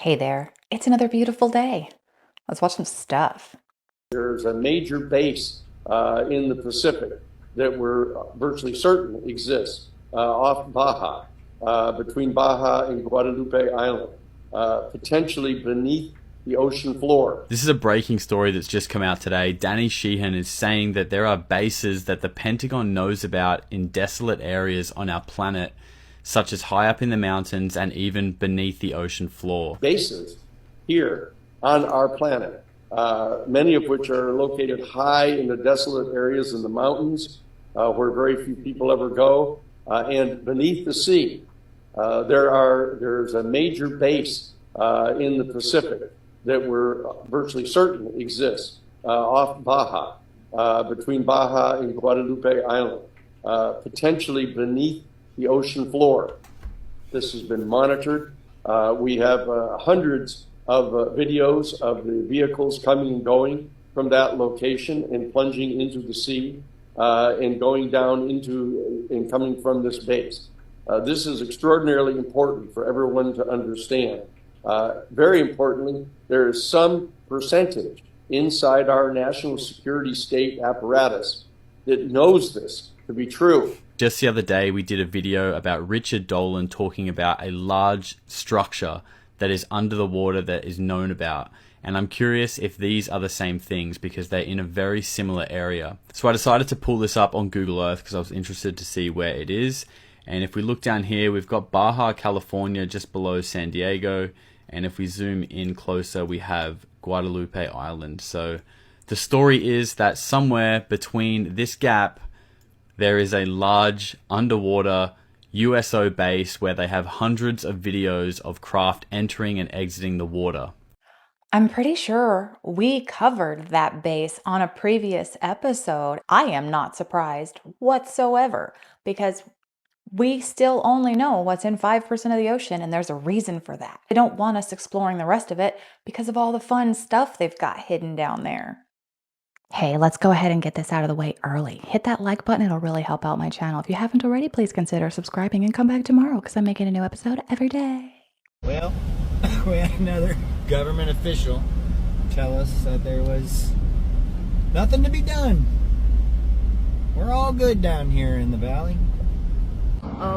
Hey there, it's another beautiful day. Let's watch some stuff. There's a major base in the Pacific that we're virtually certain exists off Baja, between Baja and Guadalupe Island, potentially beneath the ocean floor. This is a breaking story that's just come out today. Danny Sheehan is saying that there are bases that the Pentagon knows about in desolate areas on our planet, such as high up in the mountains and even beneath the ocean floor. Bases here on our planet, many of which are located high in the desolate areas in the mountains, where very few people ever go, and beneath the sea. There's a major base in the Pacific that we're virtually certain exists off Baja, between Baja and Guadalupe Island, potentially beneath the ocean floor. This has been monitored. We have hundreds of videos of the vehicles coming and going from that location and plunging into the sea and going down into and coming from this base. This is extraordinarily important for everyone to understand. Very importantly, there is some percentage inside our national security state apparatus that knows this to be true. Just the other day, we did a video about Richard Dolan talking about a large structure that is under the water that is known about. And I'm curious if these are the same things because they're in a very similar area. So I decided to pull this up on Google Earth because I was interested to see where it is. And if we look down here, we've got Baja, California, just below San Diego. And if we zoom in closer, we have Guadalupe Island. So the story is that somewhere between this gap, there is a large underwater USO base where they have hundreds of videos of craft entering and exiting the water. I'm pretty sure we covered that base on a previous episode. I am not surprised whatsoever because we still only know what's in 5% of the ocean, and there's a reason for that. They don't want us exploring the rest of it because of all the fun stuff they've got hidden down there. Hey, let's go ahead and get this out of the way early. Hit that like button, it'll really help out my channel. If you haven't already, please consider subscribing and come back tomorrow because I'm making a new episode every day. Well, we had another government official tell us that there was nothing to be done. We're all good down here in the valley.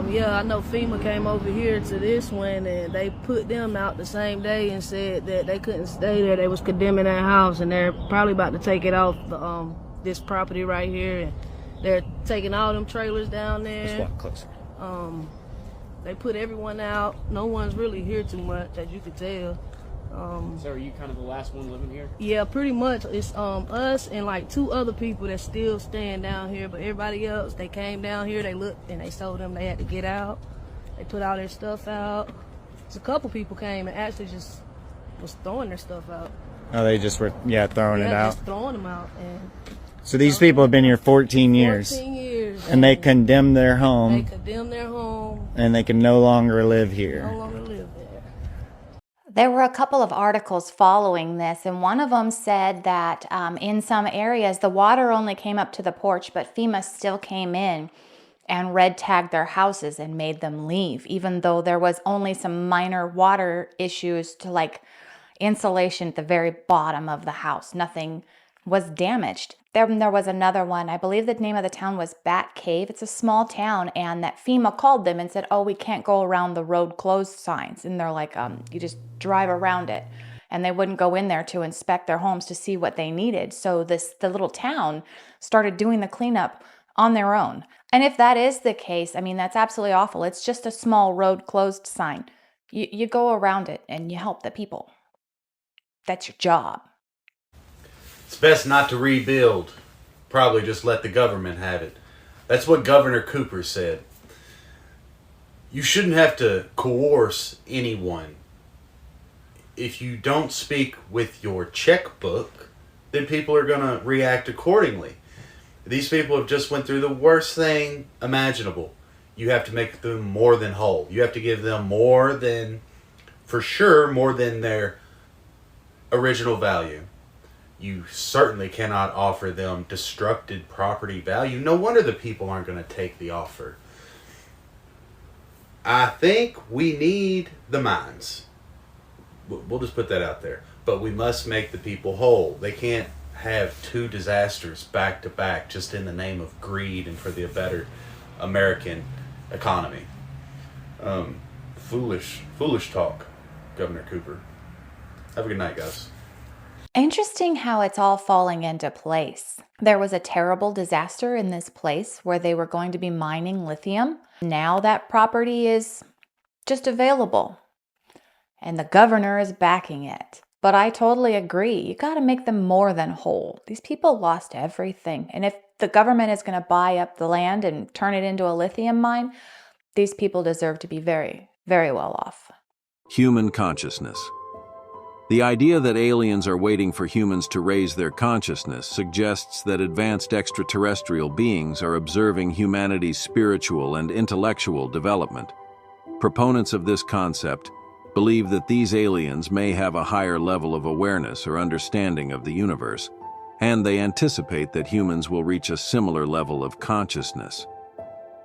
Yeah, I know FEMA came over here to this one and they put them out the same day and said that they couldn't stay there. They was condemning that house and they're probably about to take it off the, this property right here. And they're taking all them trailers down there. Let's walk closer. They put everyone out. No one's really here too much, as you could tell. So are you kind of the last one living here? Yeah, pretty much. It's us and like 2 other people that still staying down here, but everybody else, they came down here, they looked and they told them they had to get out. They put all their stuff out. So a couple people came and actually just was throwing their stuff out. Oh, they just were, throwing it out. Just throwing them out. And So these people have been here 14 years. 14 years. And they condemned their They home, condemned their home. and they can no longer live No here. longer live there. There were a couple of articles following this, and one of them said that in some areas the water only came up to the porch, but FEMA still came in and red tagged their houses and made them leave, even though there was only some minor water issues to like insulation at the very bottom of the house. Nothing was damaged. Then there was another one, I believe the name of the town was Bat Cave. It's a small town, and that FEMA called them and said, oh, we can't go around the road closed signs. And they're like, you just drive around it. And they wouldn't go in there to inspect their homes to see what they needed. So the little town started doing the cleanup on their own. And if that is the case, I mean, that's absolutely awful. It's just a small road closed sign. You go around it and you help the people. That's your job. It's best not to rebuild. Probably just let the government have it. That's what Governor Cooper said. You shouldn't have to coerce anyone. If you don't speak with your checkbook, then people are going to react accordingly. These people have just went through the worst thing imaginable. You have to make them more than whole. You have to give them more than, for sure, more than their original value. You certainly cannot offer them destructed property value. No wonder the people aren't going to take the offer. I think we need the mines. We'll just put that out there. But we must make the people whole. They can't have two disasters back to back just in the name of greed and for the better American economy. Foolish talk, Governor Cooper. Have a good night, guys. Interesting how it's all falling into place. There was a terrible disaster in this place where they were going to be mining lithium. Now that property is just available, and the governor is backing it. But I totally agree. You got to make them more than whole. These people lost everything. And if the government is going to buy up the land and turn it into a lithium mine, these people deserve to be very, very well off. Human consciousness. The idea that aliens are waiting for humans to raise their consciousness suggests that advanced extraterrestrial beings are observing humanity's spiritual and intellectual development. Proponents of this concept believe that these aliens may have a higher level of awareness or understanding of the universe, and they anticipate that humans will reach a similar level of consciousness.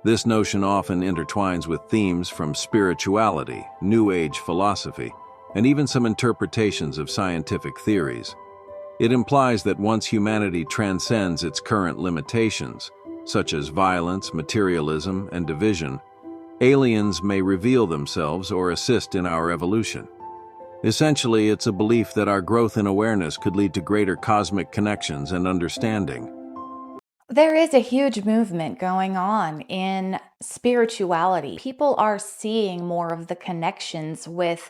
This notion often intertwines with themes from spirituality, New Age philosophy, and even some interpretations of scientific theories. It implies that once humanity transcends its current limitations, such as violence, materialism, and division, aliens may reveal themselves or assist in our evolution. Essentially, it's a belief that our growth in awareness could lead to greater cosmic connections and understanding. There is a huge movement going on in spirituality. People are seeing more of the connections with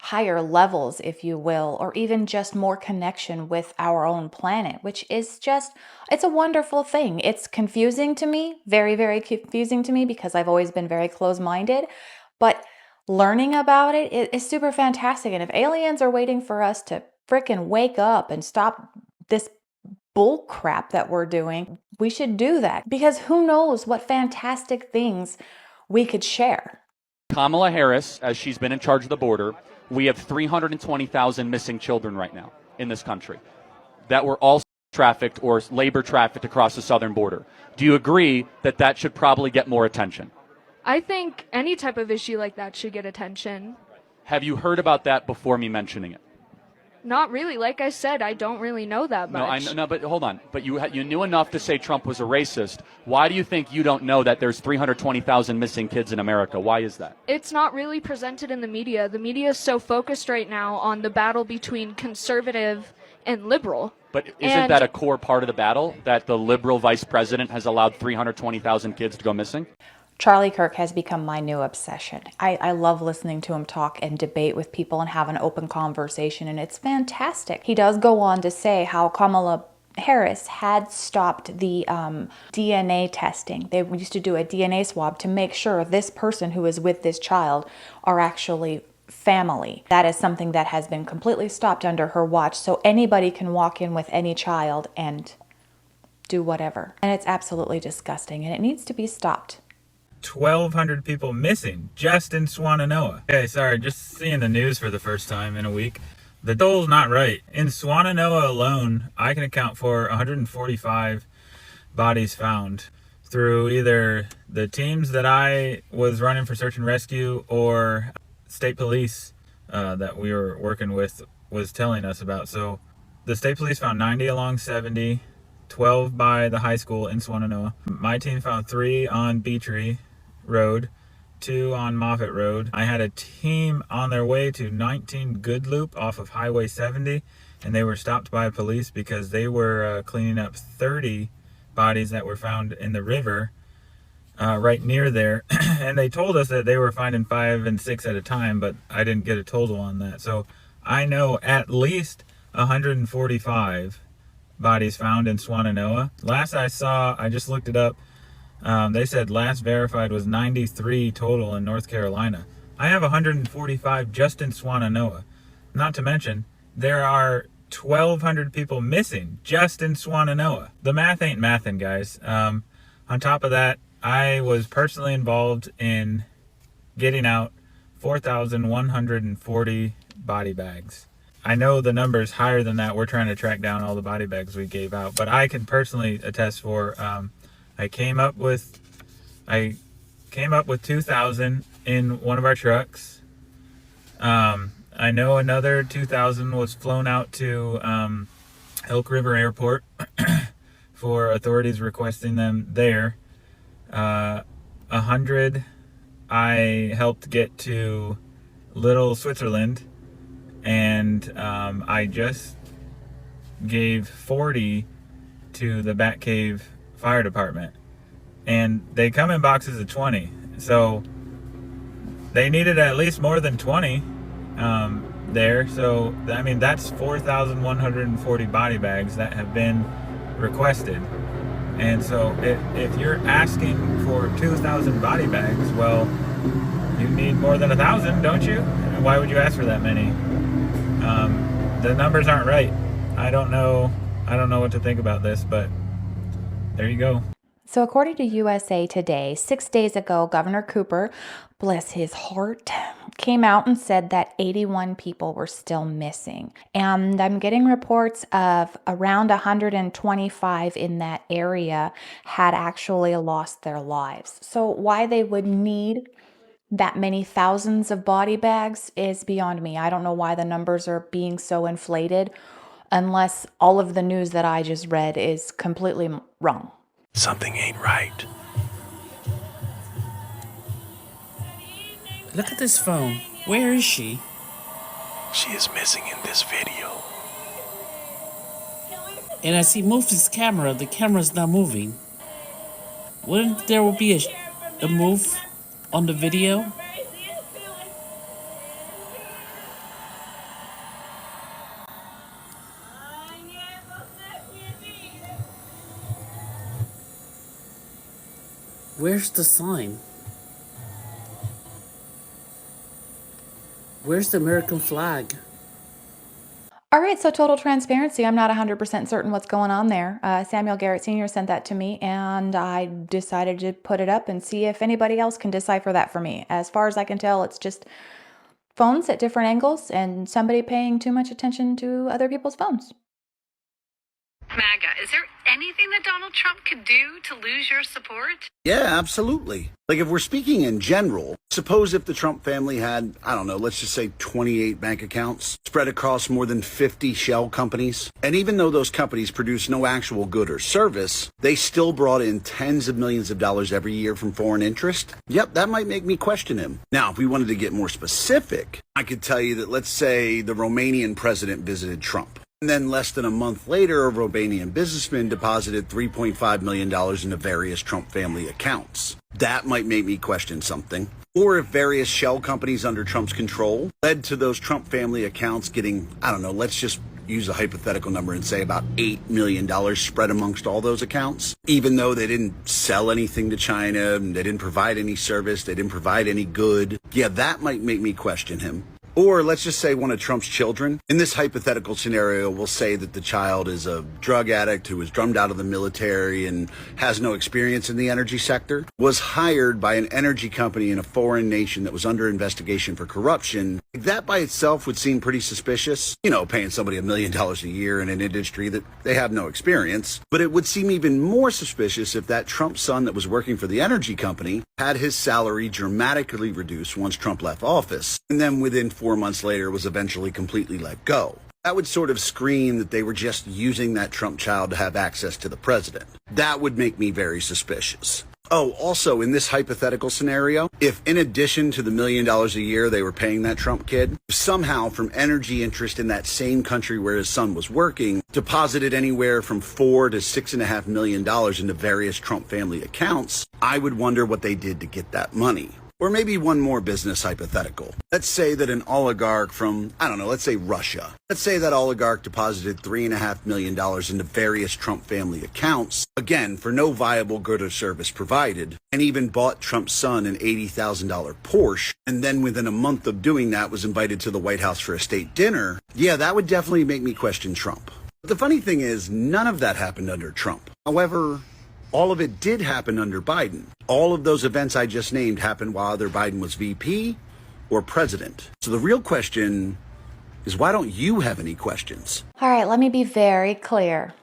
higher levels, if you will, or even just more connection with our own planet, which is just, it's a wonderful thing. It's confusing to me, very, very confusing to me, because I've always been very close-minded, but learning about it is super fantastic. And if aliens are waiting for us to frickin' wake up and stop this bull crap that we're doing, we should do that, because who knows what fantastic things we could share. Kamala Harris, as she's been in charge of the border, we have 320,000 missing children right now in this country that were all trafficked or labor trafficked across the southern border. Do you agree that that should probably get more attention? I think any type of issue like that should get attention. Have you heard about that before me mentioning it? Not really. Like I said, I don't really know that much. No, but hold on. But you knew enough to say Trump was a racist. Why do you think you don't know that there's 320,000 missing kids in America? Why is that? It's not really presented in the media. The media is so focused right now on the battle between conservative and liberal. But isn't that a core part of the battle, that the liberal vice president has allowed 320,000 kids to go missing? Charlie Kirk has become my new obsession. I love listening to him talk and debate with people and have an open conversation, and it's fantastic. He does go on to say how Kamala Harris had stopped the DNA testing. They used to do a DNA swab to make sure this person who is with this child are actually family. That is something that has been completely stopped under her watch, so anybody can walk in with any child and do whatever. And it's absolutely disgusting, and it needs to be stopped. 1,200 people missing just in Swannanoa. Okay, sorry, just seeing the news for the first time in a week. The toll's not right. In Swannanoa alone, I can account for 145 bodies found through either the teams that I was running for search and rescue or state police that we were working with was telling us about. So the state police found 90 along 70, 12 by the high school in Swannanoa. My team found 3 on Beatree Road, 2 on Moffett Road. I had a team on their way to 19 Good Loop off of Highway 70, and they were stopped by police because they were cleaning up 30 bodies that were found in the river right near there. And they told us that they were finding 5 and 6 at a time, but I didn't get a total on that. So I know at least 145 bodies found in Swannanoa. Last I saw, I just looked it up, they said last verified was 93 total in North Carolina. I have 145 just in Swannanoa. Not to mention, there are 1,200 people missing just in Swannanoa. The math ain't mathin', guys. On top of that, I was personally involved in getting out 4,140 body bags. I know the number's higher than that. We're trying to track down all the body bags we gave out, but I can personally attest for, I came up with 2,000 in one of our trucks. I know another 2,000 was flown out to Elk River Airport for authorities requesting them there. 100 I helped get to Little Switzerland, and I just gave 40 to the Batcave Fire Department, and they come in boxes of 20, so they needed at least more than 20 there. So I mean, that's 4,140 body bags that have been requested. And so if you're asking for 2,000 body bags, well, you need more than 1,000, don't you? And why would you ask for that many? The numbers aren't right. I don't know what to think about this, but there you go. So according to USA Today, 6 days ago, Governor Cooper, bless his heart, came out and said that 81 people were still missing. And I'm getting reports of around 125 in that area had actually lost their lives. So why they would need that many thousands of body bags is beyond me. I don't know why the numbers are being so inflated, unless all of the news that I just read is completely wrong. Something ain't right. Look at this phone. Where is she? She is missing in this video. And I see Moofy's camera. The camera's not moving. Wouldn't there be a move on the video? Where's the sign? Where's the American flag? All right, so total transparency. I'm not 100% certain what's going on there. Samuel Garrett Sr. sent that to me, and I decided to put it up and see if anybody else can decipher that for me. As far as I can tell, it's just phones at different angles and somebody paying too much attention to other people's phones. MAGA, is there anything that Donald Trump could do to lose your support? Yeah, absolutely. Like, if we're speaking in general, suppose if the Trump family had, I don't know, let's just say 28 bank accounts spread across more than 50 shell companies. And even though those companies produce no actual good or service, they still brought in tens of millions of dollars every year from foreign interest. Yep, that might make me question him. Now, if we wanted to get more specific, I could tell you that, let's say the Romanian president visited Trump. And then less than a month later, a Romanian businessman deposited $3.5 million into various Trump family accounts. That might make me question something. Or if various shell companies under Trump's control led to those Trump family accounts getting, I don't know, let's just use a hypothetical number and say about $8 million spread amongst all those accounts, even though they didn't sell anything to China, and they didn't provide any service, they didn't provide any good. Yeah, that might make me question him. Or let's just say one of Trump's children. In this hypothetical scenario, we'll say that the child is a drug addict who was drummed out of the military and has no experience in the energy sector, was hired by an energy company in a foreign nation that was under investigation for corruption. That by itself would seem pretty suspicious. You know, paying somebody $1 million a year in an industry that they have no experience. But it would seem even more suspicious if that Trump son that was working for the energy company had his salary dramatically reduced once Trump left office, and then within 4 months later was eventually completely let go. That would sort of scream that they were just using that Trump child to have access to the president. That would make me very suspicious. Oh, also in this hypothetical scenario, if in addition to the $1 million a year they were paying that Trump kid, somehow from energy interest in that same country where his son was working, deposited anywhere from $4 to $6.5 million into various Trump family accounts, I would wonder what they did to get that money. Or maybe one more business hypothetical. Let's say that an oligarch from, I don't know, let's say Russia. Let's say that oligarch deposited $3.5 million into various Trump family accounts, again, for no viable good or service provided, and even bought Trump's son an $80,000 Porsche, and then within a month of doing that was invited to the White House for a state dinner. Yeah, that would definitely make me question Trump. But the funny thing is, none of that happened under Trump. However, all of it did happen under Biden. All of those events I just named happened while either Biden was VP or president. So the real question is, why don't you have any questions? All right, let me be very clear.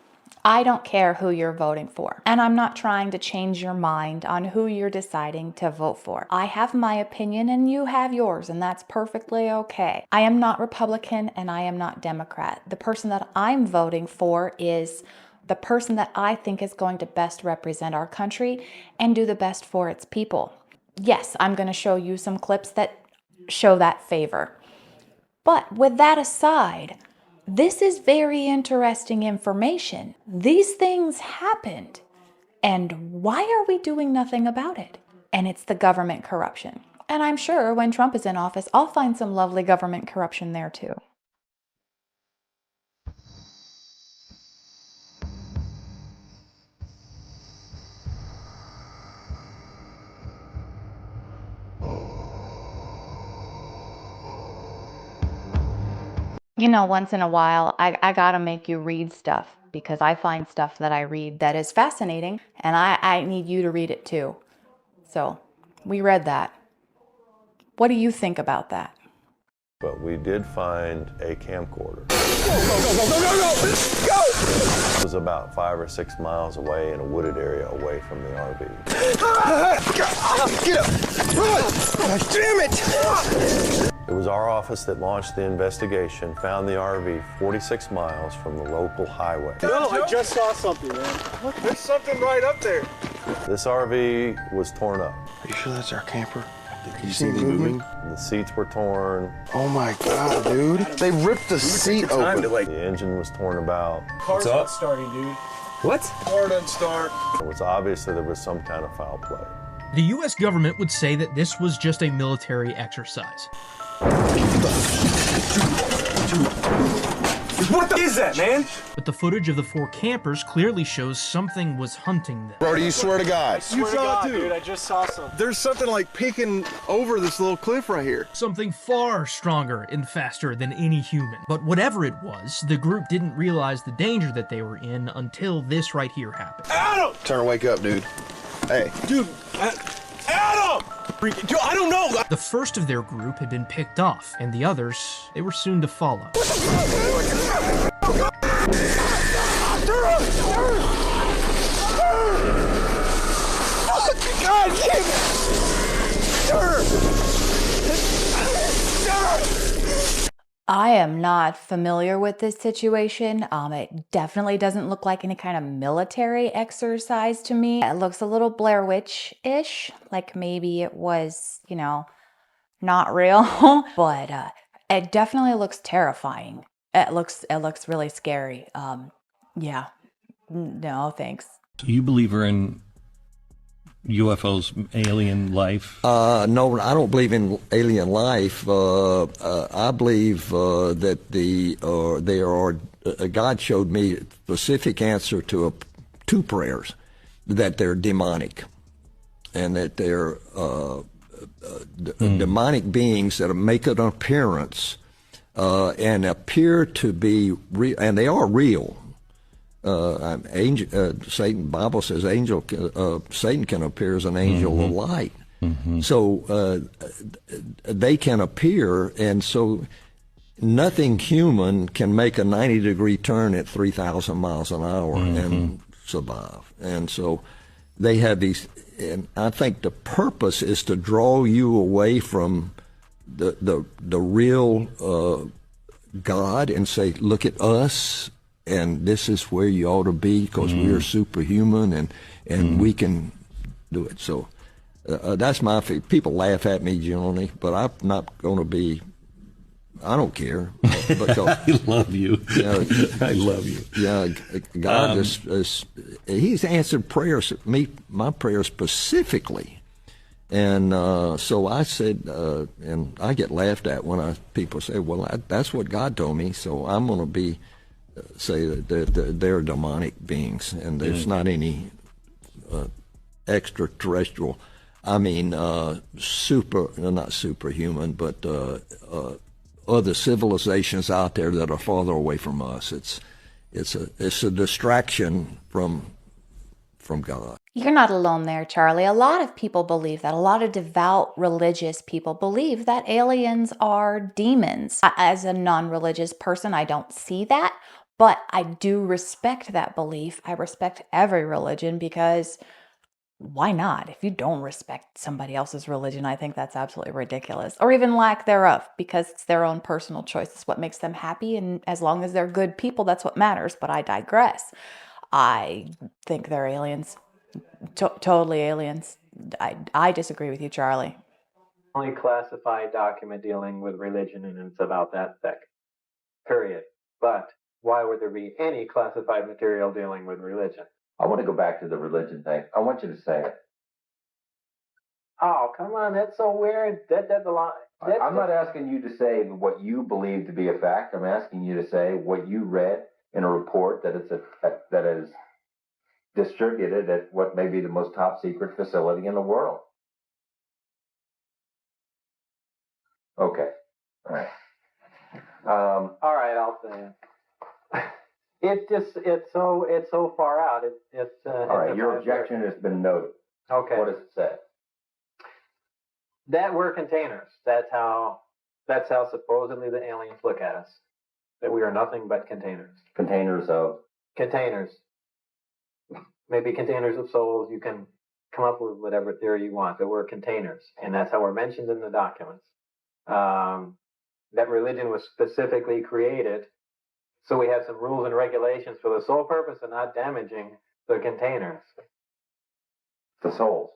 I don't care who you're voting for, and I'm not trying to change your mind on who you're deciding to vote for. I have my opinion and you have yours, and that's perfectly okay. I am not Republican and I am not Democrat. The person that I'm voting for is the person that I think is going to best represent our country and do the best for its people. Yes, I'm going to show you some clips that show that favor. But with that aside, this is very interesting information. These things happened. And why are we doing nothing about it? And it's the government corruption. And I'm sure when Trump is in office, I'll find some lovely government corruption there too. You know, once in a while, I gotta make you read stuff because I find stuff that I read that is fascinating and I need you to read it too. So we read that. What do you think about that? But we did find a camcorder. Go! It was about 5 or 6 miles away in a wooded area away from the RV. Get up! Run! Damn it! It was our office that launched the investigation, found the RV 46 miles from the local highway. No, I just saw something, man. Look, there's something right up there. This RV was torn up. Are you sure that's our camper? You see me moving? The seats were torn. Oh my God, dude. They ripped the seat open. The engine was torn about. Car's not starting, dude. What? Car doesn't start. It was obvious that there was some kind of foul play. The U.S. government would say that this was just a military exercise. What is that, man? But the footage of the 4 campers clearly shows something was hunting them. Brody, you swear to God. I swear to God, dude, I just saw something. There's something like peeking over this little cliff right here. Something far stronger and faster than any human. But whatever it was, the group didn't realize the danger that they were in until this right here happened. Adam! Turner, wake up, dude. Hey. Dude, Adam! Dude, I don't know. The first of their group had been picked off, and the others, they were soon to follow. God damn it! I am not familiar with this situation. It definitely doesn't look like any kind of military exercise to me. It looks a little Blair Witch-ish, like maybe it was, you know, not real, but it definitely looks terrifying. It looks really scary. Yeah, no, thanks. So you believe we're in UFOs, alien life? No, I don't believe in alien life. I believe that there are. God showed me a specific answer to 2 prayers, that they're demonic, and that they're demonic beings that make an appearance and appear to be real, and they are real. Satan, Bible says Satan can appear as an angel of light. So they can appear, and so nothing human can make a 90-degree turn at 3,000 miles an hour and survive. And so they have these, and I think the purpose is to draw you away from the real God and say, look at us, and this is where you ought to be because we are superhuman and we can do it. So that's my feeling. People laugh at me generally, but I'm not going to be. I don't care. Because, I love you. I love you. Yeah, God He's answered prayers, my prayers specifically. And so I said, and I get laughed at when people say, well, that's what God told me, so I'm going to say that they're demonic beings, and there's not any extraterrestrial, not superhuman, but other civilizations out there that are farther away from us. It's a distraction from God. You're not alone there, Charlie. A lot of people believe that. A lot of devout religious people believe that aliens are demons. As a non-religious person, I don't see that, But I do respect that belief. I respect every religion because why not? If you don't respect somebody else's religion, I think that's absolutely ridiculous. Or even lack thereof, because it's their own personal choice. It's what makes them happy, and as long as they're good people, that's what matters. But I digress. I think they're aliens. Totally aliens. I disagree with you, Charlie. Only classified document dealing with religion, and it's about that thick. Period. But why would there be any classified material dealing with religion? I want to go back to the religion thing. I want you to say it. Oh, come on, that's so weird. That's a lot. I'm not asking you to say what you believe to be a fact. I'm asking you to say what you read in a report that that is distributed at what may be the most top secret facility in the world. Okay. All right. All right, I'll say it. It's so far out. All right, your objection has been noted. Okay. What does it say? That we're containers. That's how supposedly the aliens look at us. That we are nothing but containers. Containers of? Containers. Maybe containers of souls. You can come up with whatever theory you want. That we're containers, and that's how we're mentioned in the documents. That religion was specifically created so we have some rules and regulations for the sole purpose of not damaging the containers. The souls.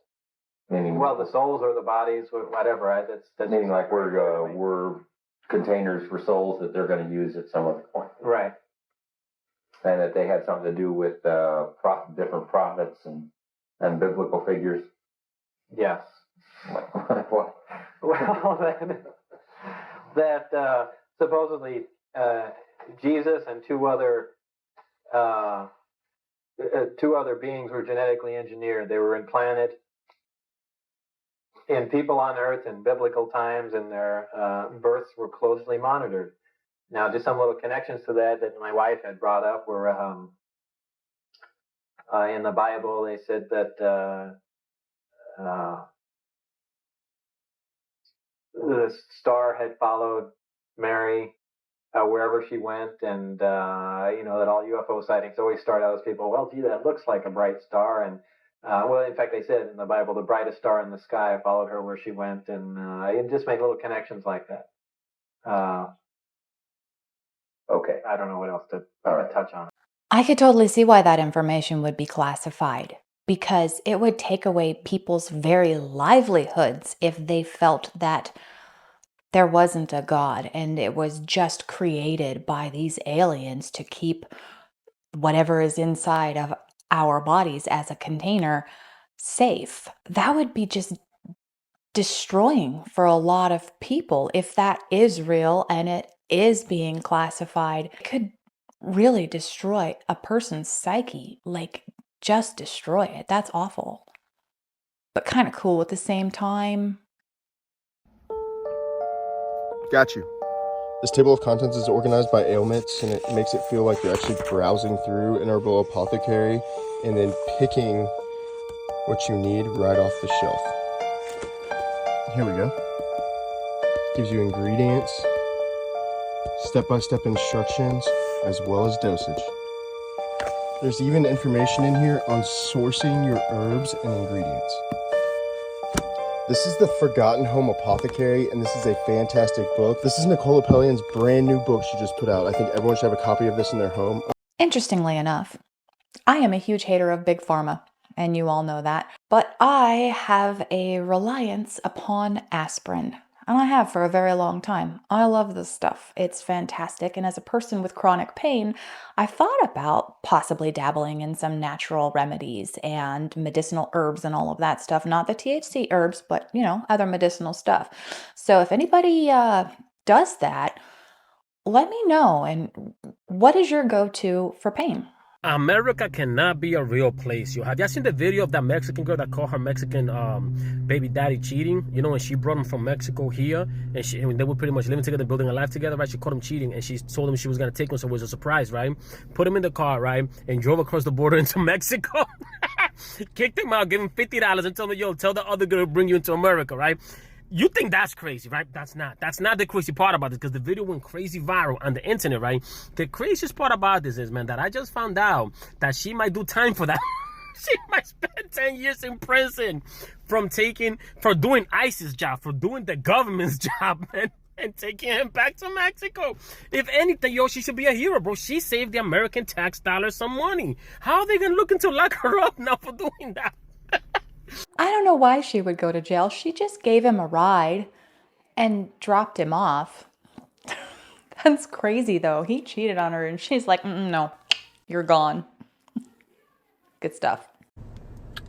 Meaning, well, the souls or the bodies, or whatever. Right? That's meaning like we're containers for souls that they're going to use at some other point. Right. And that they had something to do with different prophets and biblical figures. Yes. What? Well, that supposedly Jesus and two other beings were genetically engineered. They were implanted in people on Earth in biblical times, and their births were closely monitored. Now, just some little connections to that my wife had brought up were in the Bible. They said that the star had followed Mary wherever she went, and that all UFO sightings always start out as people, well, gee, that looks like a bright star, and well, in fact, they said in the Bible, the brightest star in the sky followed her where she went, and it just made little connections like that. Okay. I don't know what else to touch on. I could totally see why that information would be classified, because it would take away people's very livelihoods if they felt that there wasn't a God and it was just created by these aliens to keep whatever is inside of our bodies as a container safe. That would be just destroying for a lot of people. If that is real and it is being classified, it could really destroy a person's psyche, like just destroy it. That's awful, but kind of cool at the same time. Got you. This table of contents is organized by ailments, and it makes it feel like you're actually browsing through an herbal apothecary and then picking what you need right off the shelf. Here we go. Gives you ingredients, step-by-step instructions, as well as dosage. There's even information in here on sourcing your herbs and ingredients. This is the Forgotten Home Apothecary, and this is a fantastic book. This is Nicola Pellion's brand new book she just put out. I think everyone should have a copy of this in their home. Interestingly enough, I am a huge hater of Big Pharma, and you all know that. But I have a reliance upon aspirin, and I have for a very long time. I love this stuff. It's fantastic, and as a person with chronic pain, I thought about possibly dabbling in some natural remedies and medicinal herbs and all of that stuff. Not the THC herbs, but, other medicinal stuff. So if anybody does that, let me know. And what is your go-to for pain? America cannot be a real place. Have y'all seen the video of that Mexican girl that caught her Mexican baby daddy cheating? When she brought him from Mexico here, and they were pretty much living together, building a life together, right? She caught him cheating, and she told him she was going to take him, so it was a surprise, right? Put him in the car, right? And drove across the border into Mexico. Kicked him out, gave him $50 and told him, yo, tell the other girl to bring you into America, right? You think that's crazy, right? That's not. That's not the crazy part about this, because the video went crazy viral on the internet, right? The craziest part about this is, man, that I just found out that she might do time for that. She might spend 10 years in prison for doing ISIS job, for doing the government's job, man, and taking him back to Mexico. If anything, yo, she should be a hero, bro. She saved the American tax dollars some money. How are they gonna look to lock her up now for doing that? I don't know why she would go to jail. She just gave him a ride and dropped him off. That's crazy, though. He cheated on her, and she's like, no, you're gone. Good stuff.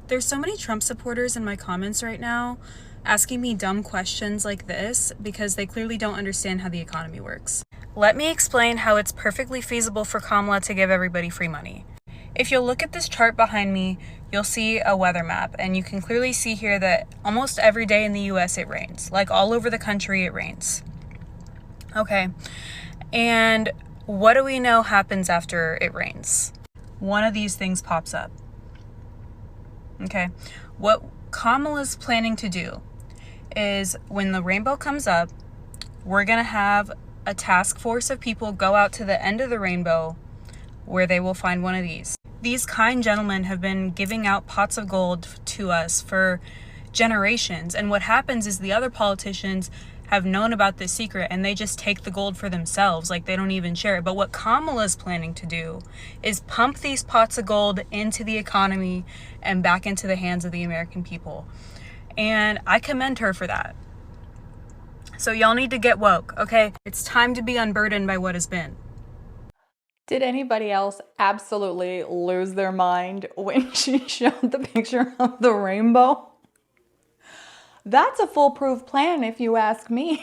There's so many Trump supporters in my comments right now asking me dumb questions like this because they clearly don't understand how the economy works. Let me explain how it's perfectly feasible for Kamala to give everybody free money. If you'll look at this chart behind me, you'll see a weather map, and you can clearly see here that almost every day in the US it rains. Like all over the country it rains. Okay, and what do we know happens after it rains? One of these things pops up. Okay, what Kamala's planning to do is when the rainbow comes up, we're gonna have a task force of people go out to the end of the rainbow where they will find one of these. These kind gentlemen have been giving out pots of gold to us for generations. And what happens is the other politicians have known about this secret and they just take the gold for themselves. Like they don't even share it. But what Kamala's planning to do is pump these pots of gold into the economy and back into the hands of the American people. And I commend her for that. So y'all need to get woke, okay? It's time to be unburdened by what has been. Did anybody else absolutely lose their mind when she showed the picture of the rainbow? That's a foolproof plan if you ask me.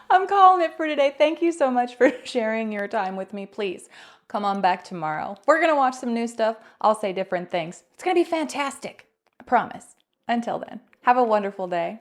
I'm calling it for today. Thank you so much for sharing your time with me. Please come on back tomorrow. We're going to watch some new stuff. I'll say different things. It's going to be fantastic. I promise. Until then, have a wonderful day.